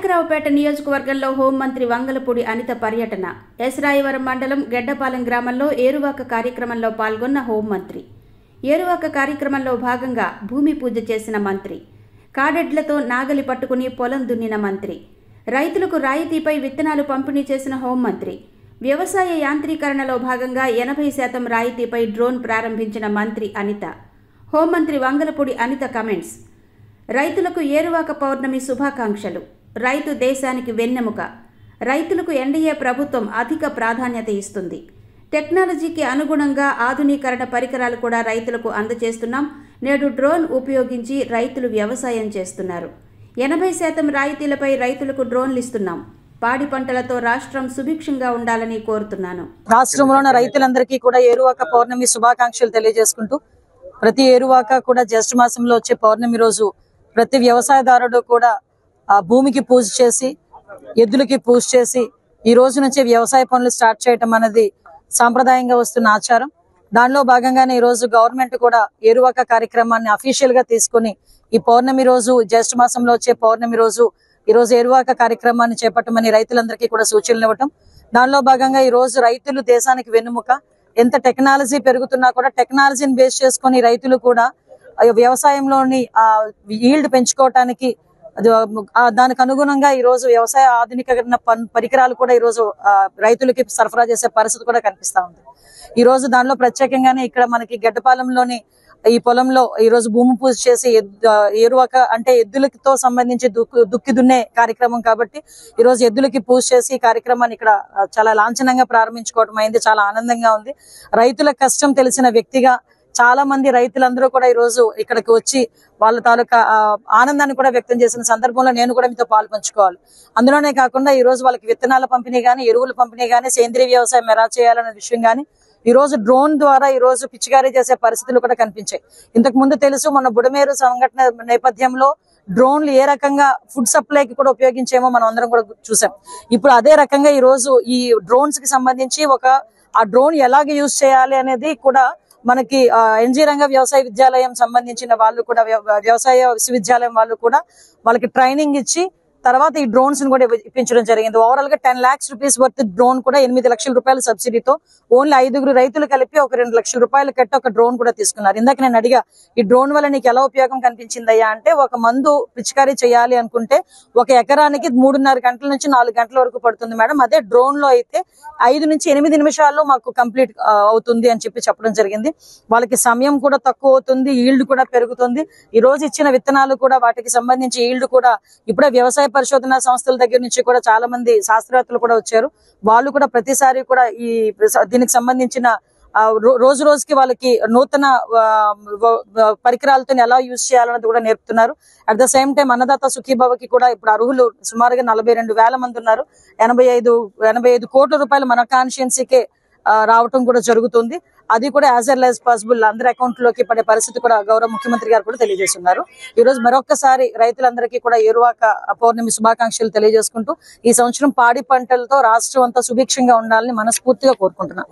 నాయకరావుపేట నియోజకవర్గంలో హోంమంత్రి వంగలపూడి అనిత పర్యటన. ఎస్రాయవరం మండలం గెడ్డపాలెం గ్రామంలో ఏరువాక కార్యక్రమంలో పాల్గొన్న హోంమంత్రి. ఏరువాక కార్యక్రమంలో భాగంగా భూమి పూజ చేసిన మంత్రి. కాడెడ్లతో నాగలి పట్టుకుని పొలం దున్నిన మంత్రి. రైతులకు రాయితీపై విత్తనాలు పంపిణీ చేసిన హోంమంత్రి. వ్యవసాయ యాంత్రీకరణలో భాగంగా 80% రాయితీపై డ్రోన్ ప్రారంభించిన మంత్రి అనిత. హోంమంత్రి వంగలపూడి అనిత కమెంట్స్. రైతులకు ఏరువాక పౌర్ణమి శుభాకాంక్షలు. రైతు దేశానికి వెన్నెముక. రైతులకు ఎన్డీఏ ప్రభుత్వం అధిక ప్రాధాన్యత ఇస్తుంది. టెక్నాలజీకి అనుగుణంగా ఆధునీకరణ పరికరాలు కూడా రైతులకు అందజేస్తున్నాం. నేడు డ్రోన్ ఉపయోగించి రైతులు వ్యవసాయం చేస్తున్నారు. 80% రాయితీలపై రైతులకు డ్రోన్లు ఇస్తున్నాం. పాడి పంటలతో రాష్ట్రం సుభిక్షంగా ఉండాలని కోరుతున్నాను. రాష్ట్రంలోని రైతులందరికీ కూడా ఏరువాక పౌర్ణమి శుభాకాంక్షలు తెలియజేసుకుంటూ, ప్రతి ఏరువాక కూడా జ్యేష్ఠ మాసంలో వచ్చే పౌర్ణమి రోజు ప్రతి వ్యవసాయదారుడు కూడా ఆ భూమికి పూజ చేసి, ఎద్దులకి పూజ చేసి ఈ రోజు నుంచి వ్యవసాయ పనులు స్టార్ట్ చేయటం అనేది సాంప్రదాయంగా వస్తున్న ఆచారం. దానిలో భాగంగానే ఈ రోజు గవర్నమెంట్ కూడా ఏరువాక కార్యక్రమాన్ని అఫీషియల్ గా తీసుకుని ఈ పౌర్ణమి రోజు, జ్యేష్ఠ మాసంలో వచ్చే పౌర్ణమి రోజు ఈ రోజు ఏరువాక కార్యక్రమాన్ని చేపట్టమని రైతులందరికీ కూడా సూచనలు ఇవ్వటం. దానిలో భాగంగా ఈ రోజు రైతులు దేశానికి వెన్నుముక. ఎంత టెక్నాలజీ పెరుగుతున్నా కూడా టెక్నాలజీని బేస్ చేసుకుని రైతులు కూడా వ్యవసాయంలోని ఈల్డ్ పెంచుకోవటానికి దానికి అనుగుణంగా ఈ రోజు వ్యవసాయ ఆధునికరణ పరికరాలు కూడా ఈ రోజు రైతులకి సరఫరా చేసే పరిస్థితి కూడా కనిపిస్తా ఉంది. ఈ రోజు దానిలో ప్రత్యేకంగానే ఇక్కడ మనకి గెడ్డపాలెంలోని ఈ పొలంలో ఈ రోజు భూమి పూజ చేసి ఏరువాక అంటే ఎద్దులతో సంబంధించి దుక్కి దున్నే కార్యక్రమం కాబట్టి ఈ రోజు ఎద్దులకి పూజ చేసి ఈ కార్యక్రమాన్ని ఇక్కడ చాలా లాంఛనంగా ప్రారంభించుకోవడం అయింది. చాలా ఆనందంగా ఉంది. రైతుల కష్టం తెలిసిన వ్యక్తిగా చాలా మంది రైతులందరూ కూడా ఈ రోజు ఇక్కడికి వచ్చి వాళ్ళ తాలూకా ఆనందాన్ని కూడా వ్యక్తం చేసిన సందర్భంలో నేను కూడా మీతో పాలు పంచుకోవాలి. అందులోనే కాకుండా ఈ రోజు వాళ్ళకి విత్తనాల పంపిణీ గానీ, ఎరువుల పంపిణీ గానీ, సేంద్రీయ వ్యవసాయం ఎలా చేయాలనే విషయం గానీ ఈ రోజు డ్రోన్ ద్వారా ఈ రోజు పిచికారీ చేసే పరిస్థితులు కూడా కనిపించాయి. ఇంతకు ముందు తెలుసు, మన బుడమేరు సంఘటన నేపథ్యంలో డ్రోన్లు ఏ రకంగా ఫుడ్ సప్లైకి కూడా ఉపయోగించేమో మనం అందరం కూడా చూసాం. ఇప్పుడు అదే రకంగా ఈ రోజు ఈ డ్రోన్స్ కి సంబంధించి ఆ డ్రోన్ ఎలాగ యూజ్ చేయాలి అనేది కూడా మనకి ఎన్జీ రంగ వ్యవసాయ విద్యాలయం సంబంధించిన వాళ్ళు కూడా, వ్యవసాయ విశ్వవిద్యాలయం వాళ్ళు కూడా వాళ్ళకి ట్రైనింగ్ ఇచ్చి తర్వాత ఈ డ్రోన్స్ ని కూడా ఇప్పించడం జరిగింది. ఓవరాల్ గా 10 lakhs rupees వర్త్ డ్రోన్ కూడా 8 లక్షల రూపాయల సబ్సిడీతో ఓన్లీ 5 రైతులు కలిపి ఒక 2 లక్షల రూపాయలు కట్టి ఒక డ్రోన్ కూడా తీసుకున్నారు. ఇందాక నేను అడిగా, ఈ డ్రోన్ వల్ల నీకు ఎలా ఉపయోగం కనిపించిందయ్యా అంటే, ఒక మందు పిచికారీ చేయాలి అనుకుంటే 1 ఎకరానికి 3.5 గంటల నుంచి 4 గంటల వరకు పడుతుంది మేడం. అదే డ్రోన్ లో అయితే 5 నుంచి 8 నిమిషాల్లో మాకు కంప్లీట్ అవుతుంది అని చెప్పడం జరిగింది. వాళ్ళకి సమయం కూడా తక్కువ అవుతుంది, ఈల్డ్ కూడా పెరుగుతుంది. ఈ రోజు ఇచ్చిన విత్తనాలు కూడా వాటికి సంబంధించి ఈల్డ్ కూడా ఇప్పుడే వ్యవసాయ పరిశోధన సంస్థల దగ్గర నుంచి కూడా చాలా మంది శాస్త్రవేత్తలు కూడా వచ్చారు. వాళ్ళు కూడా ప్రతిసారి కూడా దీనికి సంబంధించిన రోజు రోజుకి వాళ్ళకి నూతన పరికరాలతో ఎలా యూజ్ చేయాలన్నది కూడా నేర్పుతున్నారు. అట్ ద సేమ్ టైం అన్నదాత సుఖీభవకి కూడా ఇప్పుడు అర్హులు సుమారుగా 42,000 మంది ఉన్నారు. 85 కోట్ల రూపాయలు మన కాన్స్టిట్యుయెన్సీకే రావటం కూడా జరుగుతుంది. అది కూడా యాజ్ ఎర్లీ యాజ్ పాసిబుల్ అందరి అకౌంట్ లోకి పడే పరిస్థితి కూడా గౌరవ ముఖ్యమంత్రి గారు కూడా తెలియజేస్తున్నారు. ఈ రోజు మరొక్కసారి రైతులందరికీ కూడా ఏరువాక పౌర్ణమి శుభాకాంక్షలు తెలియజేసుకుంటూ, ఈ సంవత్సరం పాడి పంటలతో రాష్ట్రం అంతా సుభిక్షంగా ఉండాలని మనస్ఫూర్తిగా కోరుకుంటున్నాను.